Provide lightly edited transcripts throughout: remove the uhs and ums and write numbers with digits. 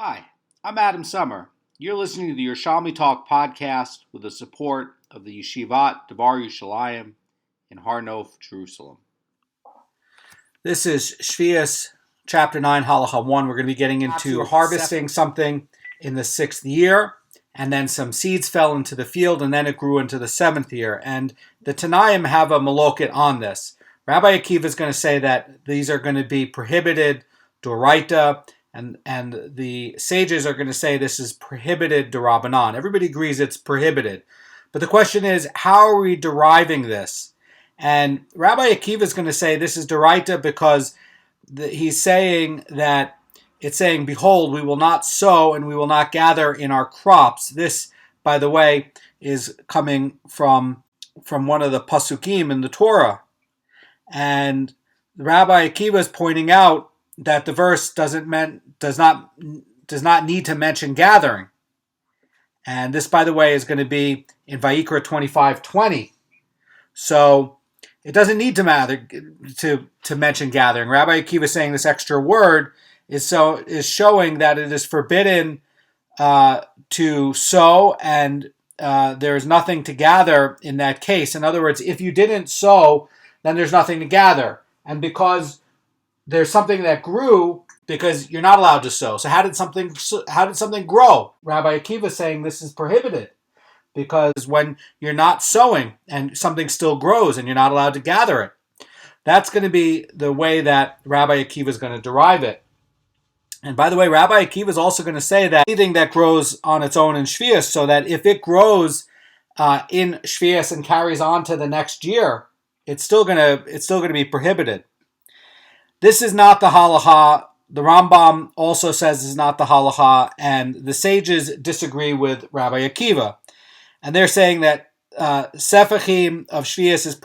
Hi, I'm Adam Summer. You're listening to the Yerushalmi Talk podcast with the support of the Yeshivat Devar Yerushalayim in Har Nof, Jerusalem. This is Sheviis, chapter 9, Halacha 1. We're going to be getting into harvesting something in the 6th year, and then some seeds fell into the field, and then it grew into the 7th year. And the Tanaim have a maloket on this. Rabbi Akiva is going to say that these are going to be prohibited doraita, and the sages are going to say this is prohibited d'Rabbanan. Everybody agrees it's prohibited. But the question is, how are we deriving this? And Rabbi Akiva is going to say this is doraita because he's saying that it's saying, behold, we will not sow and we will not gather in our crops. This, by the way, is coming from one of the pasukim in the Torah. And Rabbi Akiva is pointing out that the verse does not need to mention gathering. And this, by the way, is going to be in Vayikra 25:20. So it doesn't need to mention gathering. Rabbi Akiva is saying this extra word is showing that it is forbidden to sow, and there is nothing to gather in that case. In other words, if you didn't sow, then there's nothing to gather. And because there's something that grew, because you're not allowed to sow. So how did something grow? Rabbi Akiva is saying this is prohibited because when you're not sowing and something still grows and you're not allowed to gather it, that's going to be the way that Rabbi Akiva is going to derive it. And by the way, Rabbi Akiva is also going to say that anything that grows on its own in Sheviis, so that if it grows in Sheviis and carries on to the next year, it's still going to be prohibited. This is not the halacha. The Rambam also says this is not the halacha, and the sages disagree with Rabbi Akiva. And they're saying that Sefachin of Sheviis is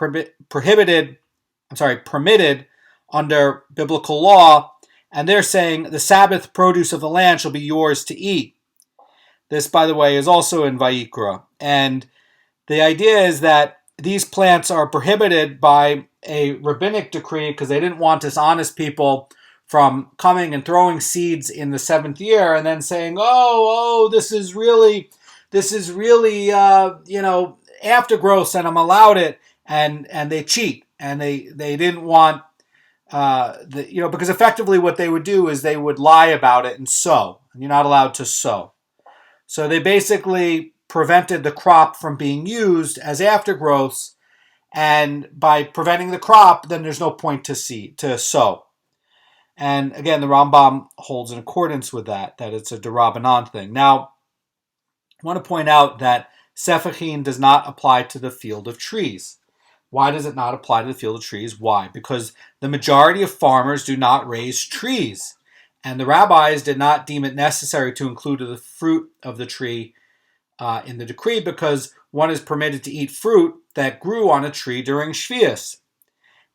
permitted under biblical law, and they're saying the Sabbath produce of the land shall be yours to eat. This, by the way, is also in Vayikra. And the idea is that these plants are prohibited by a rabbinic decree because they didn't want dishonest people from coming and throwing seeds in the 7th year and then saying, this is really aftergrowth and I'm allowed it, and they cheat, and they didn't want because effectively what they would do is they would lie about it and sow, and you're not allowed to sow. So they basically prevented the crop from being used as aftergrowths, and by preventing the crop, then there's no point to sow. And again, the Rambam holds in accordance with that it's a d'Rabbanan thing. Now, I want to point out that Sefachin does not apply to the field of trees. Why does it not apply to the field of trees? Why? Because the majority of farmers do not raise trees, and the rabbis did not deem it necessary to include the fruit of the tree in the decree, because one is permitted to eat fruit that grew on a tree during Sheviis.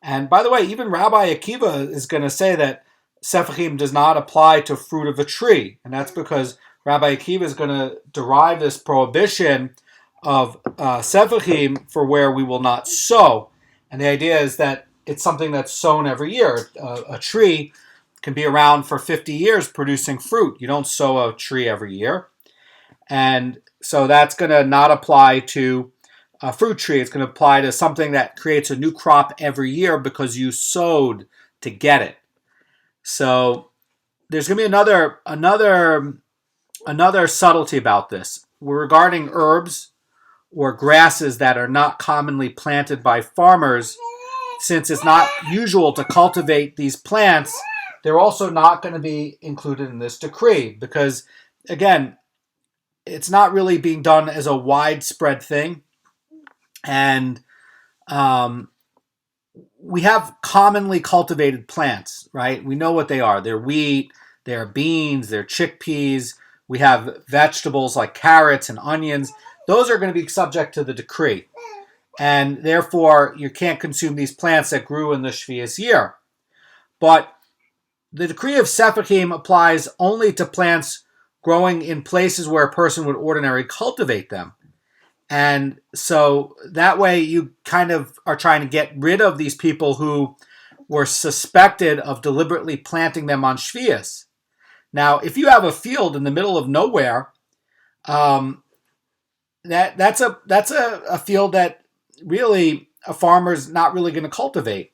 And by the way, even Rabbi Akiva is going to say that Sefachin does not apply to fruit of a tree, and that's because Rabbi Akiva is going to derive this prohibition of Sefachin for where we will not sow. And the idea is that it's something that's sown every year. A tree can be around for 50 years producing fruit. You don't sow a tree every year. And so that's going to not apply to a fruit tree. It's going to apply to something that creates a new crop every year because you sowed to get it. So there's going to be another subtlety about this. Regarding herbs or grasses that are not commonly planted by farmers, since it's not usual to cultivate these plants, they're also not going to be included in this decree because, again, it's not really being done as a widespread thing. And we have commonly cultivated plants, right? We know what they are. They're wheat, they're beans, they're chickpeas. We have vegetables like carrots and onions. Those are going to be subject to the decree. And therefore, you can't consume these plants that grew in the Sheviis year. But the decree of Sefachin applies only to plants growing in places where a person would ordinarily cultivate them. And so that way you kind of are trying to get rid of these people who were suspected of deliberately planting them on Sheviis. Now, if you have a field in the middle of nowhere, that's a field that really a farmer's not really going to cultivate.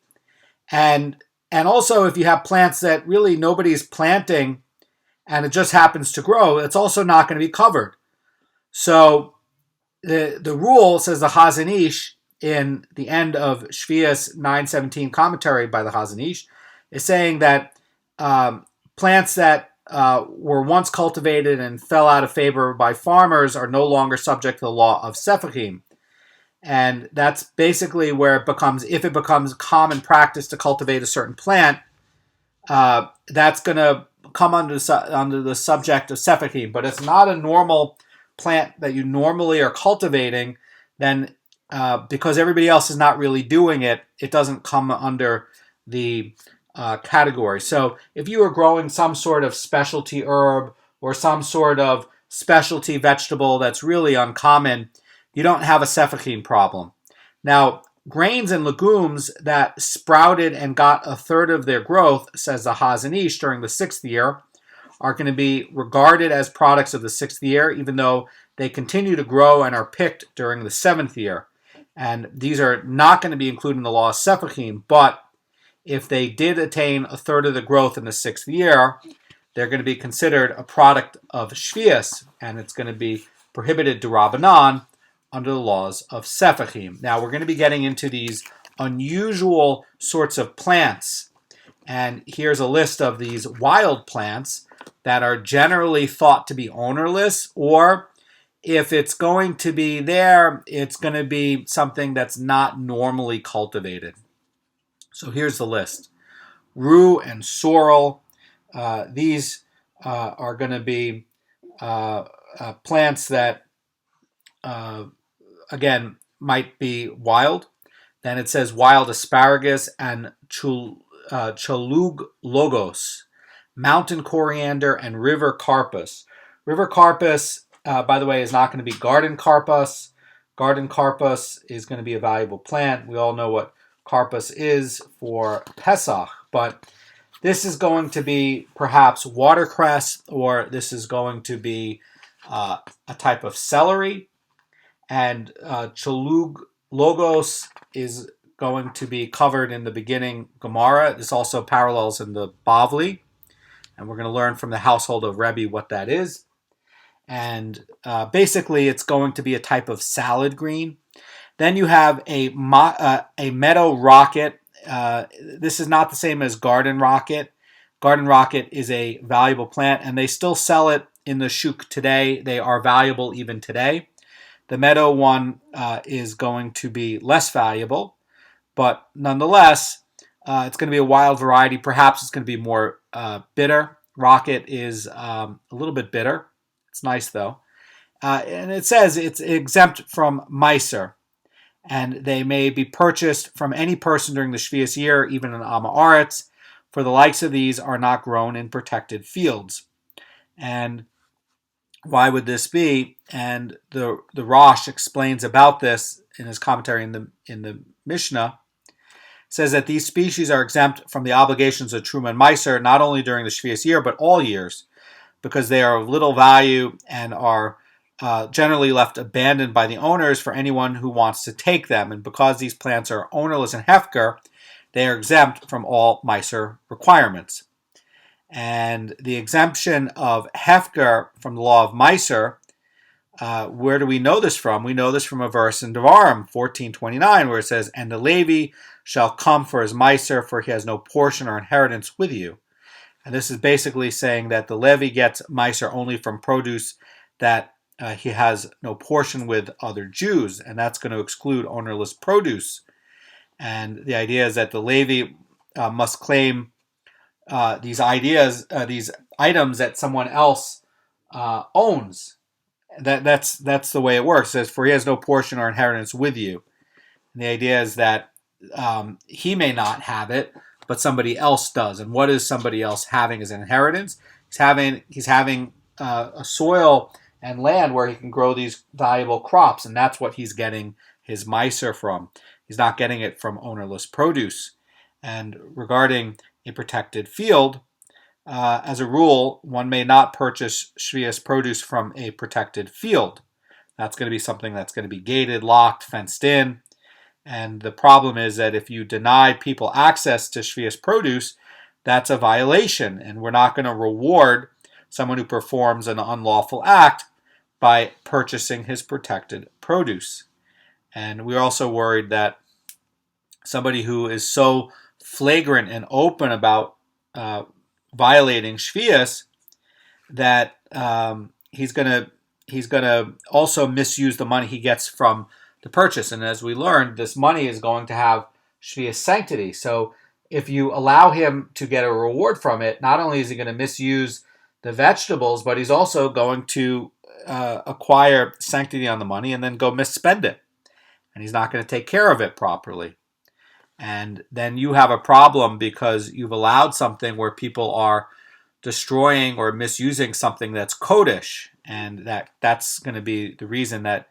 And also, if you have plants that really nobody's planting and it just happens to grow, it's also not going to be covered. So the rule, says the Chazan Ish in the end of Sheviis 9:17 commentary by the Chazan Ish, is saying that plants that were once cultivated and fell out of favor by farmers are no longer subject to the law of Sefachin. And that's basically where it becomes, if it becomes common practice to cultivate a certain plant, that's going to come under the subject of Sefachin. But it's not a normal plant that you normally are cultivating, then because everybody else is not really doing it, it doesn't come under the category. So if you are growing some sort of specialty herb or some sort of specialty vegetable that's really uncommon, you don't have a Sefachin problem. Now, grains and legumes that sprouted and got a third of their growth, says the Chazan Ish, during the 6th year, are going to be regarded as products of the 6th year, even though they continue to grow and are picked during the 7th year. And these are not going to be included in the law of Sefachin, but if they did attain a third of the growth in the 6th year, they're going to be considered a product of Sheviis, and it's going to be prohibited d'Rabbanan under the laws of Sefachin. Now, we're going to be getting into these unusual sorts of plants, and here's a list of these wild plants that are generally thought to be ownerless, or if it's going to be there, it's going to be something that's not normally cultivated. So here's the list. Rue and sorrel. These are going to be plants that, again, might be wild. Then it says wild asparagus and chalug logos, mountain coriander, and river carpus. River carpus, by the way, is not going to be garden carpus. Garden carpus is going to be a valuable plant. We all know what carpus is for Pesach, but this is going to be perhaps watercress, or this is going to be a type of celery. And chalug logos is going to be covered in the beginning Gemara. This also parallels in the Bavli, and we're going to learn from the household of Rebbe what that is. And basically, it's going to be a type of salad green. Then you have a meadow rocket. This is not the same as garden rocket. Garden rocket is a valuable plant, and they still sell it in the shuk today. They are valuable even today. The meadow one is going to be less valuable, but nonetheless, it's going to be a wild variety. Perhaps it's going to be more bitter. Rocket is a little bit bitter. It's nice, though. And it says it's exempt from Meiser, and they may be purchased from any person during the Sheviis year, even in Am Haaretz, for the likes of these are not grown in protected fields. And why would this be? And the Rosh explains about this in his commentary in the Mishnah. It says that these species are exempt from the obligations of Truma and Meiser, not only during the Sheviis year, but all years, because they are of little value and are generally left abandoned by the owners for anyone who wants to take them. And because these plants are ownerless and hefker, they are exempt from all Meiser requirements. And the exemption of hefker from the law of Meiser, where do we know this from? We know this from a verse in Devarim 14:29, where it says, "And the Levi shall come for his Meiser, for he has no portion or inheritance with you." And this is basically saying that the Levi gets Meiser only from produce that he has no portion with other Jews, and that's going to exclude ownerless produce. And the idea is that the Levi must claim these items that someone else owns. That's the way it works. It says, "For he has no portion or inheritance with you." And the idea is that he may not have it, but somebody else does. And what is somebody else having as an inheritance? He's having a soil and land where he can grow these valuable crops, and that's what he's getting his Meiser from. He's not getting it from ownerless produce. And regarding a protected field, as a rule, one may not purchase Sheviis produce from a protected field. That's going to be something that's going to be gated, locked, fenced in. And the problem is that if you deny people access to Sheviis produce, that's a violation. And we're not going to reward someone who performs an unlawful act by purchasing his protected produce. And we're also worried that somebody who is so flagrant and open about violating Sheviis that he's gonna also misuse the money he gets from the purchase. And as we learned, this money is going to have Sheviis sanctity. So if you allow him to get a reward from it, not only is he going to misuse the vegetables, but he's also going to acquire sanctity on the money and then go misspend it. And he's not going to take care of it properly. And then you have a problem because you've allowed something where people are destroying or misusing something that's kodesh. And that's going to be the reason that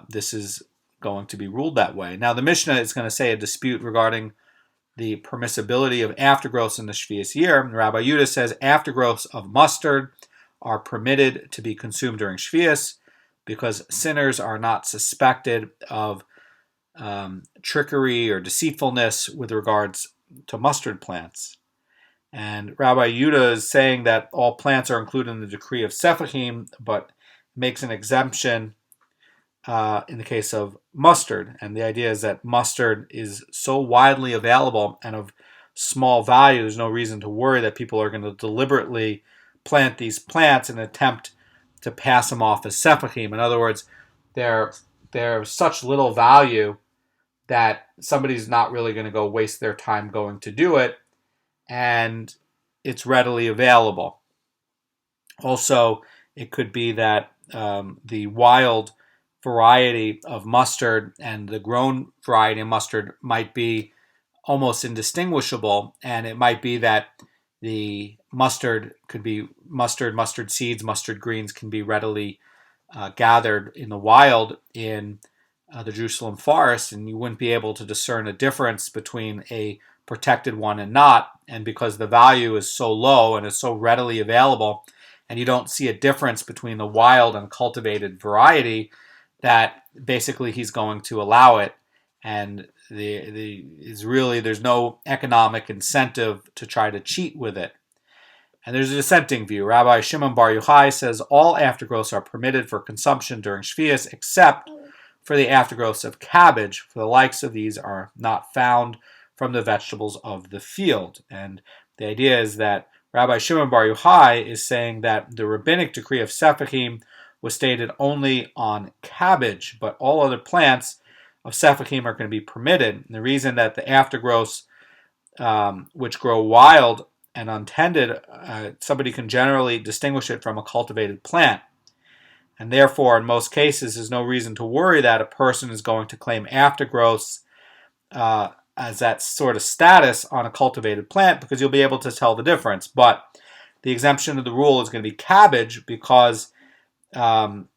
this is going to be ruled that way. Now, the Mishnah is going to say a dispute regarding the permissibility of aftergrowths in the Sheviis year. Rabbi Yehuda says aftergrowths of mustard are permitted to be consumed during Sheviis because sinners are not suspected of trickery or deceitfulness with regards to mustard plants. And Rabbi Yehuda is saying that all plants are included in the decree of Sefachin, but makes an exemption in the case of mustard. And the idea is that mustard is so widely available and of small value, there's no reason to worry that people are going to deliberately plant these plants and attempt to pass them off as Sefachin. In other words, they're of such little value that somebody's not really going to go waste their time going to do it, and it's readily available. Also, it could be that the wild variety of mustard and the grown variety of mustard might be almost indistinguishable, and it might be that the mustard could be mustard seeds, mustard greens can be readily gathered in the wild in the Jerusalem forest, and you wouldn't be able to discern a difference between a protected one and not. And because the value is so low and is so readily available, and you don't see a difference between the wild and cultivated variety, that basically he's going to allow it. And there's no economic incentive to try to cheat with it. And there's a dissenting view. Rabbi Shimon Bar Yochai says all aftergrowths are permitted for consumption during Sheviis, except for the aftergrowths of cabbage, for the likes of these are not found from the vegetables of the field. And the idea is that Rabbi Shimon Bar Yochai is saying that the rabbinic decree of Sefachin was stated only on cabbage, but all other plants of Sefachin are going to be permitted. And the reason that the aftergrowths which grow wild and untended, somebody can generally distinguish it from a cultivated plant. And therefore, in most cases, there's no reason to worry that a person is going to claim aftergrowths as that sort of status on a cultivated plant, because you'll be able to tell the difference. But the exemption of the rule is going to be cabbage, because it's going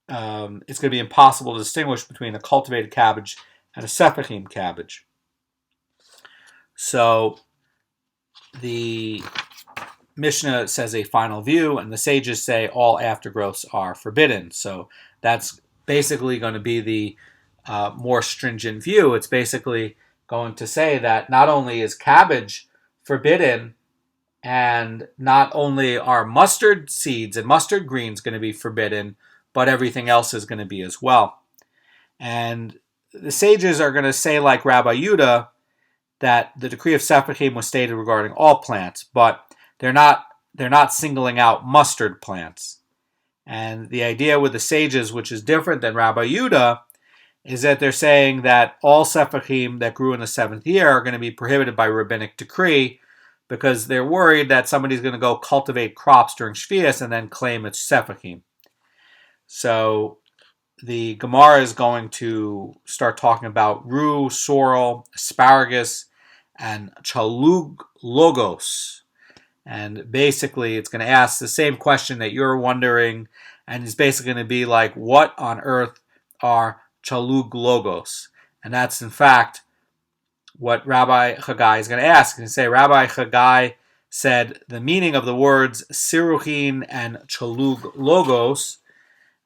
to be impossible to distinguish between a cultivated cabbage and a Sefachin cabbage. So the Mishnah says a final view, and the sages say all aftergrowths are forbidden. So that's basically going to be the more stringent view. It's basically going to say that not only is cabbage forbidden, and not only are mustard seeds and mustard greens going to be forbidden, but everything else is going to be as well. And the sages are going to say, like Rabbi Yehuda, that the decree of Sefachin was stated regarding all plants, but they're not singling out mustard plants. And the idea with the sages, which is different than Rabbi Yehuda, is that they're saying that all Sefachin that grew in the 7th year are going to be prohibited by rabbinic decree, because they're worried that somebody's going to go cultivate crops during Sheviis and then claim it's Sefachin. So the Gemara is going to start talking about rue, sorrel, asparagus, and chalug logos. And basically, it's going to ask the same question that you're wondering, and it's basically going to be like, what on earth are chalug logos? And that's, in fact, what Rabbi Chagai is going to ask. He's going to say, Rabbi Chagai said the meaning of the words siruchin and chalug logos,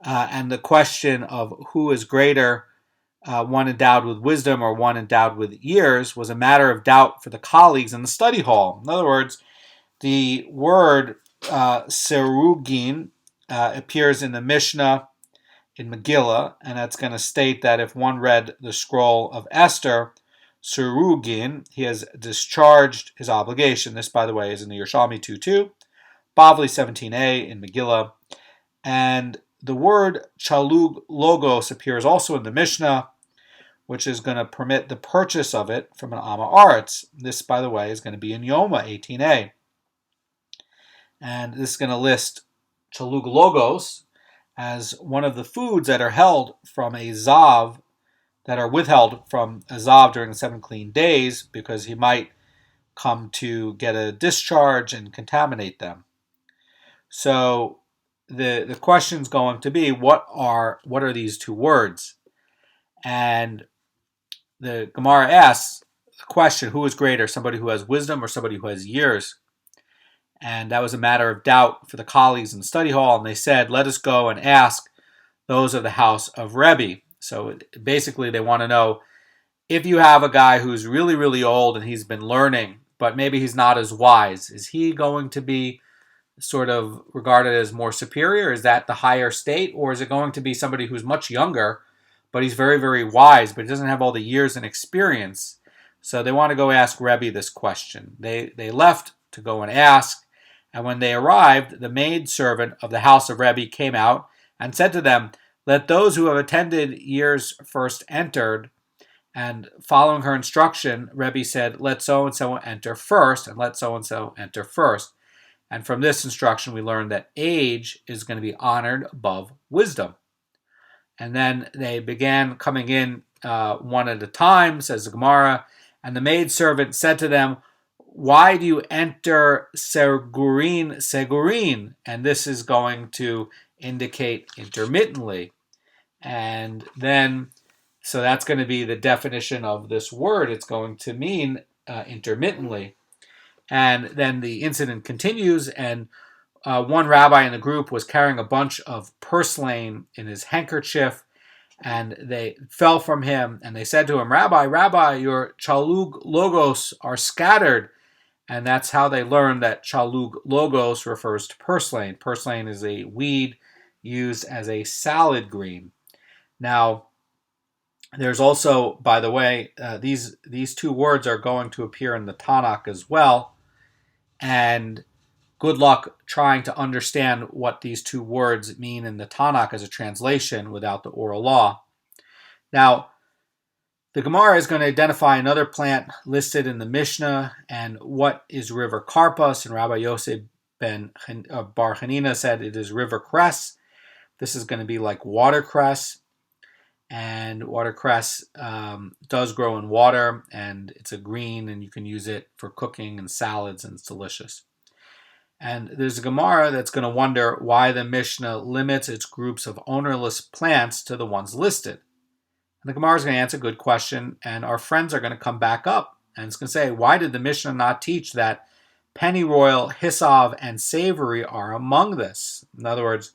and the question of who is greater, one endowed with wisdom or one endowed with years, was a matter of doubt for the colleagues in the study hall. In other words, the word serugin appears in the Mishnah in Megillah, and that's going to state that if one read the scroll of Esther, serugin, he has discharged his obligation. This, by the way, is in the Yerushalmi 2.2, Bavli 17a in Megillah, and the word chalug logos appears also in the Mishnah, which is going to permit the purchase of it from an Amma Aretz. This, by the way, is going to be in Yoma 18a. And this is going to list chalug logos as one of the foods that are held from a zav, that are withheld from a zav during the 7 clean days, because he might come to get a discharge and contaminate them. So the question is going to be, what are these two words? And the Gemara asks the question, who is greater, somebody who has wisdom or somebody who has years? And that was a matter of doubt for the colleagues in the study hall, and they said, let us go and ask those of the house of Rebbe. So basically they want to know, if you have a guy who's really, really old and he's been learning, but maybe he's not as wise, is he going to be sort of regarded as more superior? Is that the higher state? Or is it going to be somebody who's much younger, but he's very, very wise, but he doesn't have all the years and experience? So they want to go ask Rebbe this question. They left to go and ask, and when they arrived, the maidservant of the house of Rebbe came out and said to them, let those who have attended years first entered. And following her instruction, Rebbe said, let so-and-so enter first, and let so-and-so enter first. And from this instruction, we learned that age is going to be honored above wisdom. And then they began coming in one at a time, says the Gemara, and the maidservant said to them, why do you enter segurin? And this is going to indicate intermittently. And then, so that's going to be the definition of this word. It's going to mean intermittently. And then the incident continues, and one rabbi in the group was carrying a bunch of purslane in his handkerchief, and they fell from him, and they said to him, Rabbi, your chalug logos are scattered. And that's how they learned that chalug logos refers to purslane. Purslane is a weed used as a salad green. Now, there's also, by the way, these two words are going to appear in the Tanakh as well. And good luck trying to understand what these two words mean in the Tanakh as a translation without the oral law. Now, the Gemara is going to identify another plant listed in the Mishnah, and what is river karpas, and Rabbi Yosef ben Bar Hanina said it is river cress. This is going to be like watercress, and watercress does grow in water, and it's a green, and you can use it for cooking and salads, and it's delicious. And there's a Gemara that's going to wonder why the Mishnah limits its groups of ownerless plants to the ones listed. And the Gemara is going to answer a good question, and our friends are going to come back up, and it's going to say, why did the Mishnah not teach that pennyroyal, hyssop, and savory are among this? In other words,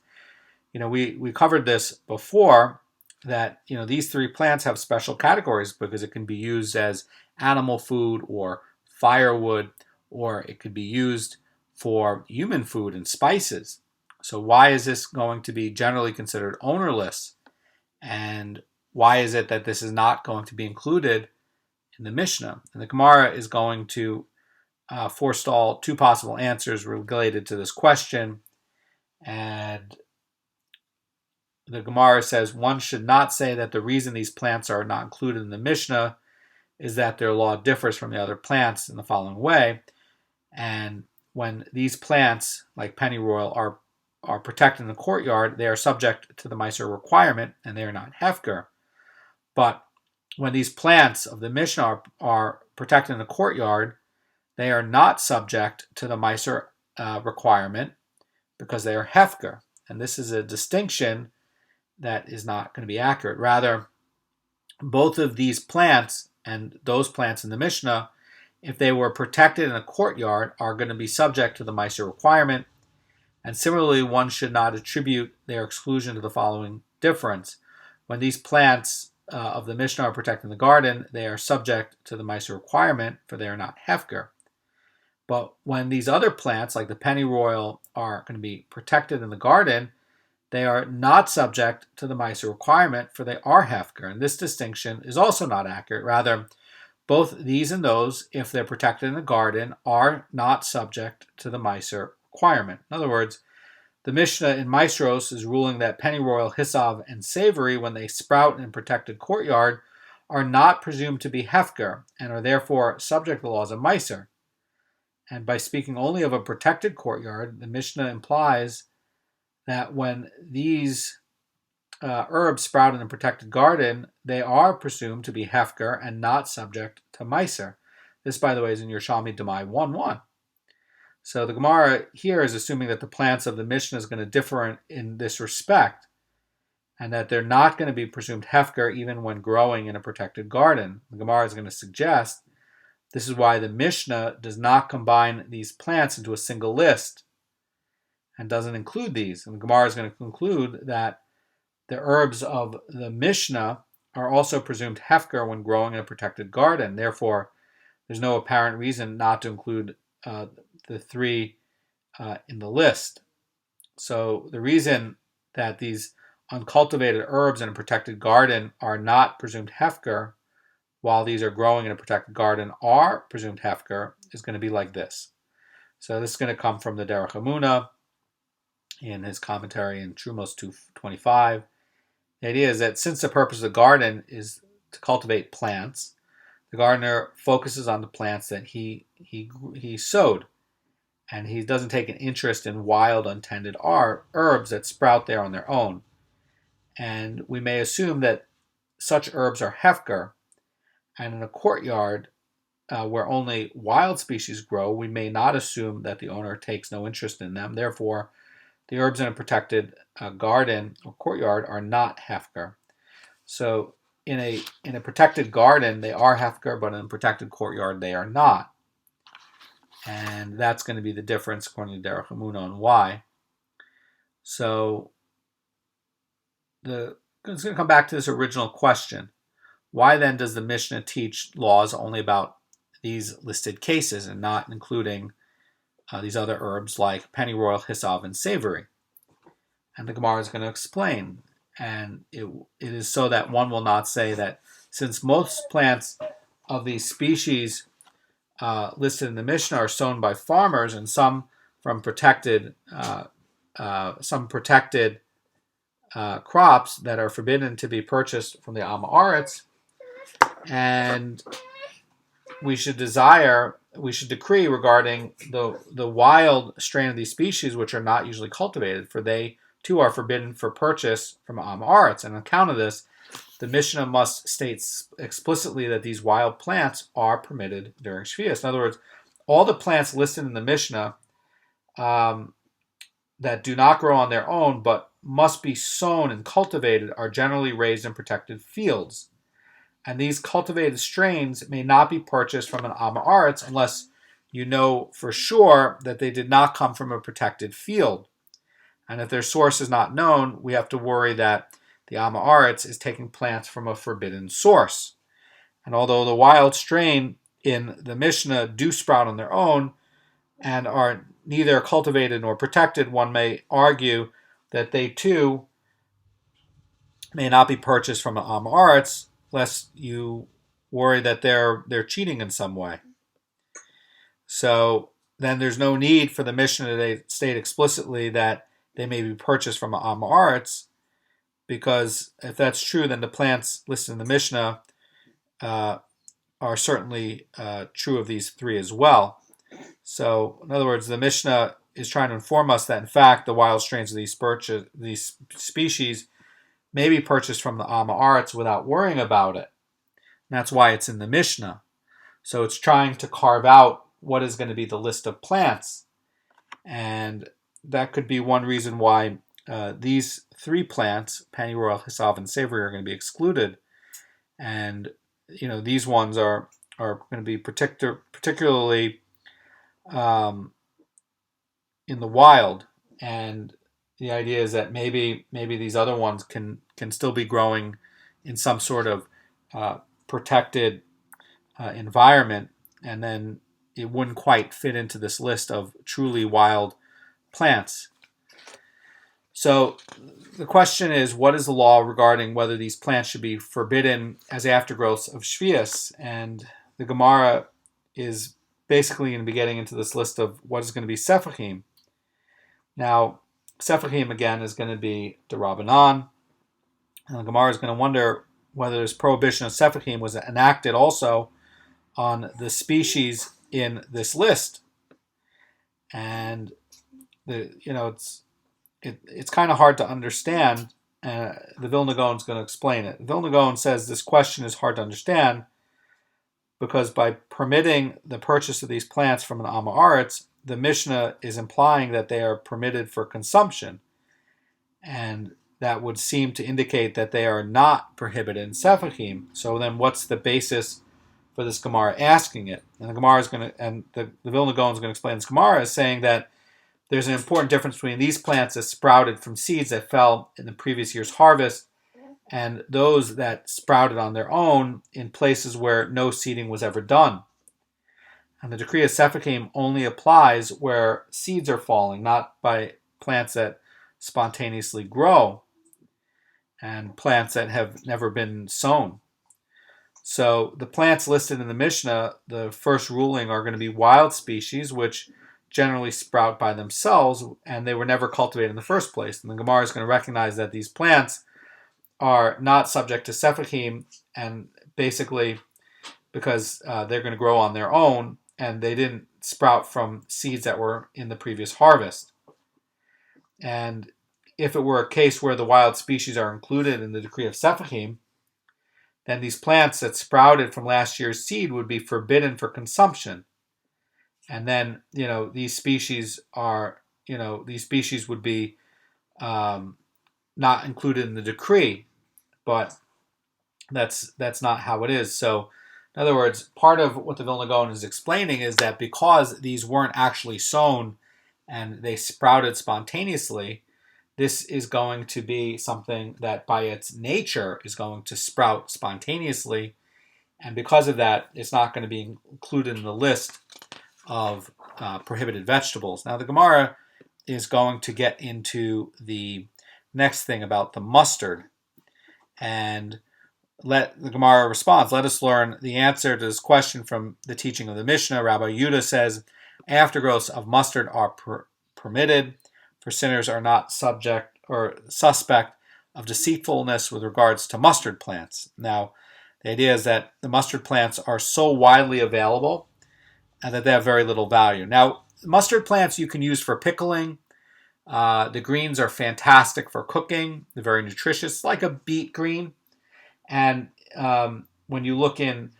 we covered this before, that these three plants have special categories because it can be used as animal food or firewood, or it could be used for human food and spices. So why is this going to be generally considered ownerless? And why is it that this is not going to be included in the Mishnah? And the Gemara is going to forestall two possible answers related to this question. And the Gemara says one should not say that the reason these plants are not included in the Mishnah is that their law differs from the other plants in the following way. And when these plants, like pennyroyal, are protected in the courtyard, they are subject to the Meiser requirement, and they are not hefker. But when these plants of the Mishnah are protected in the courtyard, they are not subject to the Meiser requirement because they are hefker. And this is a distinction that is not going to be accurate. Rather, both of these plants and those plants in the Mishnah, if they were protected in a courtyard, are going to be subject to the Meiser requirement. And similarly, one should not attribute their exclusion to the following difference. When these plants of the Mishnah are protected in the garden, they are subject to the Meiser requirement, for they are not hefker. But when these other plants, like the pennyroyal, are going to be protected in the garden, they are not subject to the Meiser requirement, for they are hefker. And this distinction is also not accurate. Rather, both these and those, if they're protected in the garden, are not subject to the Meiser requirement. In other words, the Mishnah in Maestros is ruling that pennyroyal, hisav, and savory, when they sprout in a protected courtyard, are not presumed to be hefker and are therefore subject to the laws of Meiser. And by speaking only of a protected courtyard, the Mishnah implies that when these herbs sprout in a protected garden, they are presumed to be hefker and not subject to Meiser. This, by the way, is in Yerushalmi Daf 1:1. So the Gemara here is assuming that the plants of the Mishnah is going to differ in this respect, and that they're not going to be presumed hefker even when growing in a protected garden. The Gemara is going to suggest this is why the Mishnah does not combine these plants into a single list and doesn't include these. And the Gemara is going to conclude that the herbs of the Mishnah are also presumed hefker when growing in a protected garden. Therefore, there's no apparent reason not to include the three in the list. So the reason that these uncultivated herbs in a protected garden are not presumed hefker, while these are growing in a protected garden are presumed hefker, is going to be like this. So this is going to come from the Derech Emunah in his commentary in Trumos 225. The idea is that since the purpose of the garden is to cultivate plants, the gardener focuses on the plants that he sowed, and he doesn't take an interest in wild, untended herbs that sprout there on their own. And we may assume that such herbs are hefker, and in a courtyard where only wild species grow, we may not assume that the owner takes no interest in them. Therefore, the herbs in a protected garden or courtyard are not hefker. So in a protected garden, they are hefker, but in a protected courtyard, they are not. And that's going to be the difference according to Derech Emunah on why. So it's going to come back to this original question. Why then does the Mishnah teach laws only about these listed cases and not including these other herbs like pennyroyal, hisav, and savory? And the Gemara is going to explain. And it is so that one will not say that since most plants of these species listed in the Mishnah are sown by farmers, and some from protected crops that are forbidden to be purchased from the Am Haaretz, and we should decree regarding the wild strain of these species, which are not usually cultivated, for they too are forbidden for purchase from Am Haaretz. And on account of this, the Mishnah must state explicitly that these wild plants are permitted during Sheviis. In other words, all the plants listed in the Mishnah that do not grow on their own but must be sown and cultivated are generally raised in protected fields. And these cultivated strains may not be purchased from an Am Haaretz unless you know for sure that they did not come from a protected field. And if their source is not known, we have to worry that the Am Haaretz is taking plants from a forbidden source. And although the wild strain in the Mishnah do sprout on their own and are neither cultivated nor protected, one may argue that they too may not be purchased from an Am Haaretz, lest you worry that they're cheating in some way. So then there's no need for the Mishnah to state explicitly that they may be purchased from an Am Haaretz, because if that's true, then the plants listed in the Mishnah are certainly true of these three as well. So, in other words, the Mishnah is trying to inform us that, in fact, the wild strains of these species may be purchased from the Am Haaretz without worrying about it. And that's why it's in the Mishnah. So it's trying to carve out what is going to be the list of plants. And that could be one reason why these three plants, pennyroyal, hisav, and savory, are going to be excluded. And these ones are are going to be particularly in the wild, and the idea is that maybe these other ones can still be growing in some sort of protected environment, and then it wouldn't quite fit into this list of truly wild plants. So the question is, what is the law regarding whether these plants should be forbidden as aftergrowths of Sheviis? And the Gemara is basically going to be getting into this list of what is going to be Sefachin. Now, Sefachin again is going to be D'Rabbanan, and the Gemara is going to wonder whether this prohibition of Sefachin was enacted also on the species in this list. And it's kind of hard to understand. The Vilna Goan is going to explain it. The Vilna Goan says this question is hard to understand because by permitting the purchase of these plants from an Am Haaretz, the Mishnah is implying that they are permitted for consumption, and that would seem to indicate that they are not prohibited in Sefachin. So then, what's the basis for this Gemara asking it? And the Gemara is going to, and the Vilna Gaon is going to explain this Gemara as saying that there's an important difference between these plants that sprouted from seeds that fell in the previous year's harvest and those that sprouted on their own in places where no seeding was ever done. And the decree of Sefachin only applies where seeds are falling, not by plants that spontaneously grow and plants that have never been sown. So the plants listed in the Mishnah, the first ruling, are going to be wild species, which generally sprout by themselves, and they were never cultivated in the first place. And the Gemara is going to recognize that these plants are not subject to Sefachin, and basically because they're going to grow on their own, and they didn't sprout from seeds that were in the previous harvest. And if it were a case where the wild species are included in the decree of Sefachin, then these plants that sprouted from last year's seed would be forbidden for consumption. And then, these species would be not included in the decree, but that's not how it is. So, in other words, part of what the Vilna Gaon is explaining is that because these weren't actually sown and they sprouted spontaneously, this is going to be something that by its nature is going to sprout spontaneously. And because of that, it's not going to be included in the list of prohibited vegetables. Now, the Gemara is going to get into the next thing about the mustard. And the Gemara responds, let us learn the answer to this question from the teaching of the Mishnah. Rabbi Yehuda says, aftergrowths of mustard are permitted, for sinners are not subject or suspect of deceitfulness with regards to mustard plants. Now, the idea is that the mustard plants are so widely available and that they have very little value. Now, mustard plants you can use for pickling. The greens are fantastic for cooking. They're very nutritious, like a beet green. And when you look in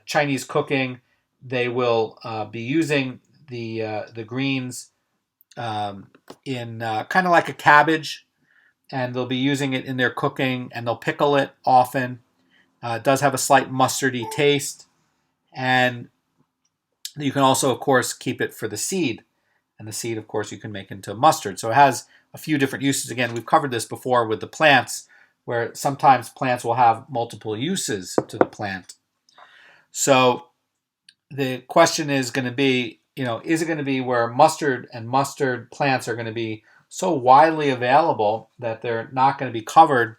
Chinese cooking, they will be using the greens in kind of like a cabbage, and they'll be using it in their cooking, and they'll pickle it often. It does have a slight mustardy taste, and you can also, of course, keep it for the seed, and the seed, of course, you can make into mustard. So it has a few different uses. Again, we've covered this before with the plants, where sometimes plants will have multiple uses to the plant. So the question is going to be, is it going to be where mustard and mustard plants are going to be so widely available that they're not going to be covered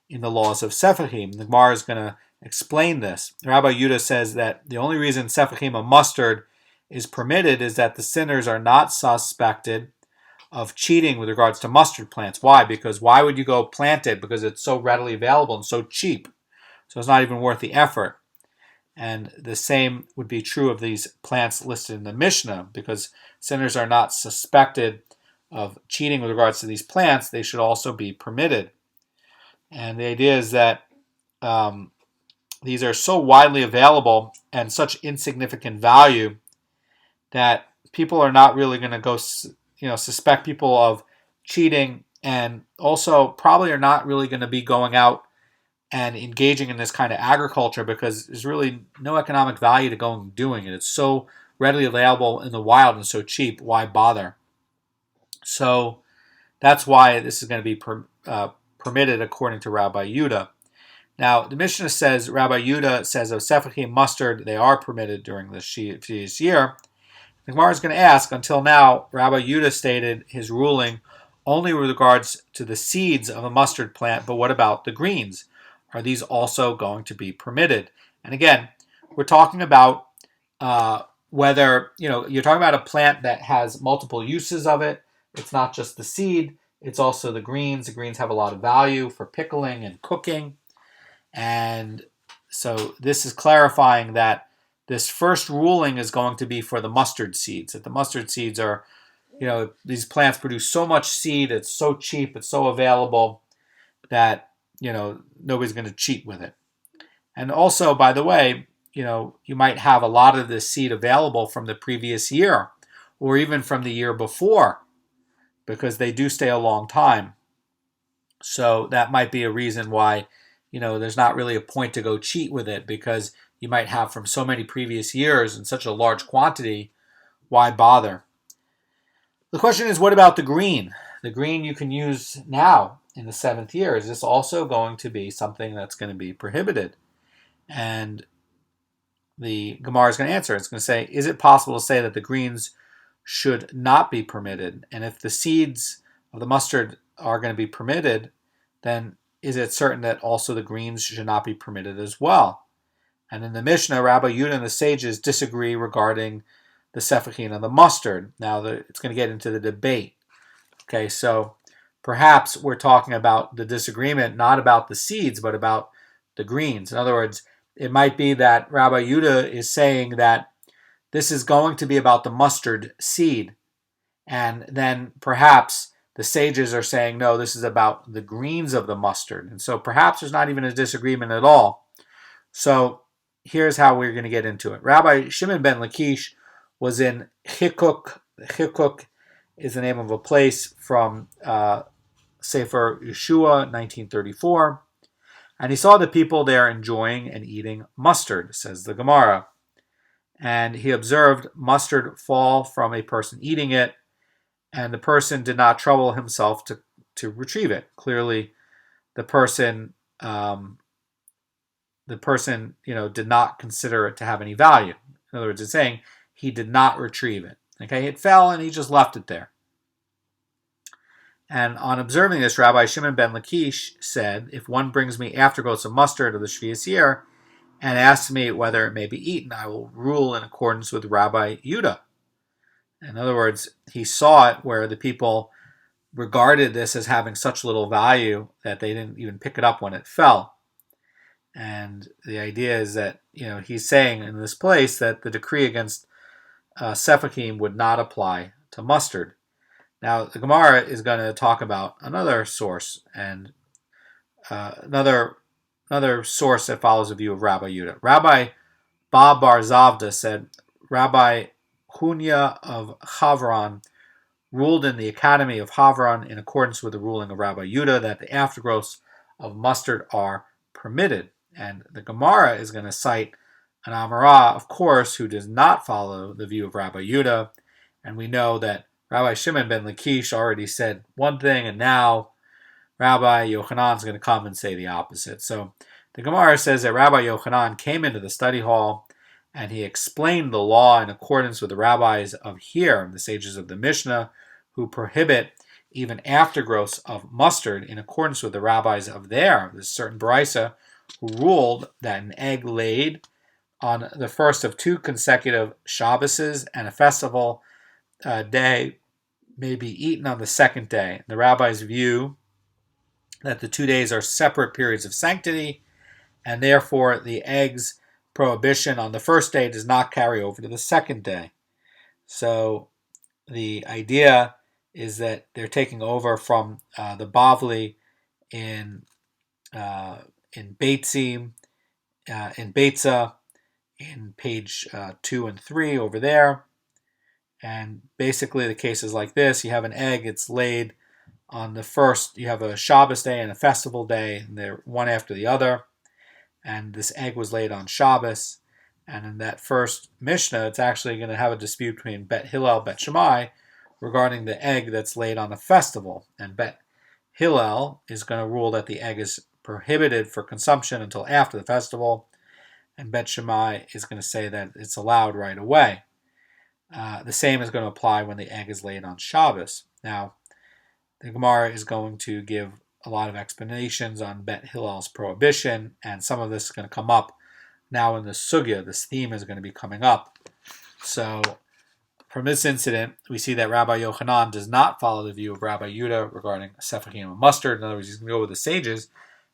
in the laws of Sefachin? The Gemara is going to explain this. Rabbi Yehuda says that the only reason Sefachin of mustard is permitted is that the sinners are not suspected of cheating with regards to mustard plants. Why? Because why would you go plant it? Because it's so readily available and so cheap. So it's not even worth the effort. And the same would be true of these plants listed in the Mishnah, because sinners are not suspected of cheating with regards to these plants. They should also be permitted. And the idea is that these are so widely available and such insignificant value that people are not really going to go suspect people of cheating, and also probably are not really going to be going out and engaging in this kind of agriculture because there's really no economic value to going doing it. It's so readily available in the wild and so cheap. Why bother? So that's why this is going to be permitted according to Rabbi Yehuda. Now, the Mishnah says, Rabbi Yehuda says of Sefachin mustard, they are permitted during the Sheviis year. The Gemara is going to ask, until now, Rabbi Yehuda stated his ruling only with regards to the seeds of a mustard plant, but what about the greens? Are these also going to be permitted? And again, we're talking about whether, you're talking about a plant that has multiple uses of it. It's not just the seed, it's also the greens. The greens have a lot of value for pickling and cooking. And so this is clarifying that this first ruling is going to be for the mustard seeds. That the mustard seeds are, these plants produce so much seed, it's so cheap, it's so available that, nobody's going to cheat with it. And also, by the way, you might have a lot of this seed available from the previous year or even from the year before because they do stay a long time. So that might be a reason why, there's not really a point to go cheat with it because you might have from so many previous years in such a large quantity. Why bother? The question is, what about the green? The green you can use now in the 7th year. Is this also going to be something that's going to be prohibited? And the Gemara is going to answer. It's going to say, is it possible to say that the greens should not be permitted? And if the seeds of the mustard are going to be permitted, then is it certain that also the greens should not be permitted as well? And in the Mishnah, Rabbi Yehuda and the sages disagree regarding the Sefachin and the mustard. Now, it's going to get into the debate. Okay, so perhaps we're talking about the disagreement not about the seeds, but about the greens. In other words, it might be that Rabbi Yehuda is saying that this is going to be about the mustard seed. And then perhaps the sages are saying, no, this is about the greens of the mustard. And so perhaps there's not even a disagreement at all. So here's how we're going to get into it. Rabbi Shimon ben Lakish was in Chikuk. Chikuk is the name of a place from Sefer Yeshua, 1934. And he saw the people there enjoying and eating mustard, says the Gemara. And he observed mustard fall from a person eating it, and the person did not trouble himself to retrieve it. Clearly, the person did not consider it to have any value. In other words, it's saying he did not retrieve it. Okay, it fell and he just left it there. And on observing this, Rabbi Shimon ben Lakish said, if one brings me aftergrowths of mustard of the Sheviis year and asks me whether it may be eaten, I will rule in accordance with Rabbi Yehuda. In other words, he saw it where the people regarded this as having such little value that they didn't even pick it up when it fell. And the idea is that, he's saying in this place that the decree against Sefachin would not apply to mustard. Now, the Gemara is going to talk about another source and another source that follows the view of Rabbi Yehuda. Rabbi Ba Bar Zavda said, Rabbi Hunya of Havron ruled in the Academy of Havron in accordance with the ruling of Rabbi Yehuda that the aftergrowths of mustard are permitted. And the Gemara is going to cite an Amarah, of course, who does not follow the view of Rabbi Yehuda. And we know that Rabbi Shimon ben Lakish already said one thing, and now Rabbi Yochanan is going to come and say the opposite. So the Gemara says that Rabbi Yochanan came into the study hall and he explained the law in accordance with the rabbis of here, the sages of the Mishnah, who prohibit even aftergrowths of mustard in accordance with the rabbis of there. There's certain Brisa who ruled that an egg laid on the first of 2 consecutive Shabboses and a festival day may be eaten on the 2nd day. The rabbis view that the 2 days are separate periods of sanctity, and therefore the egg's prohibition on the first day does not carry over to the 2nd day. So the idea is that they're taking over from the Bavli in Beitzim, in Beitza, in page 2 and 3 over there. And basically the case is like this. You have an egg, it's laid on the first, you have a Shabbos day and a festival day, and they're one after the other. And this egg was laid on Shabbos. And in that first Mishnah, it's actually going to have a dispute between Bet Hillel, Bet Shammai, regarding the egg that's laid on a festival. And Bet Hillel is going to rule that the egg is prohibited for consumption until after the festival. And Bet Shammai is going to say that it's allowed right away. The same is going to apply when the egg is laid on Shabbos. Now, the Gemara is going to give a lot of explanations on Bet Hillel's prohibition, and some of this is going to come up now in the sugya. This theme is going to be coming up. So, from this incident, we see that Rabbi Yochanan does not follow the view of Rabbi Yehuda regarding Sefachin and mustard. In other words, he's going to go with the sages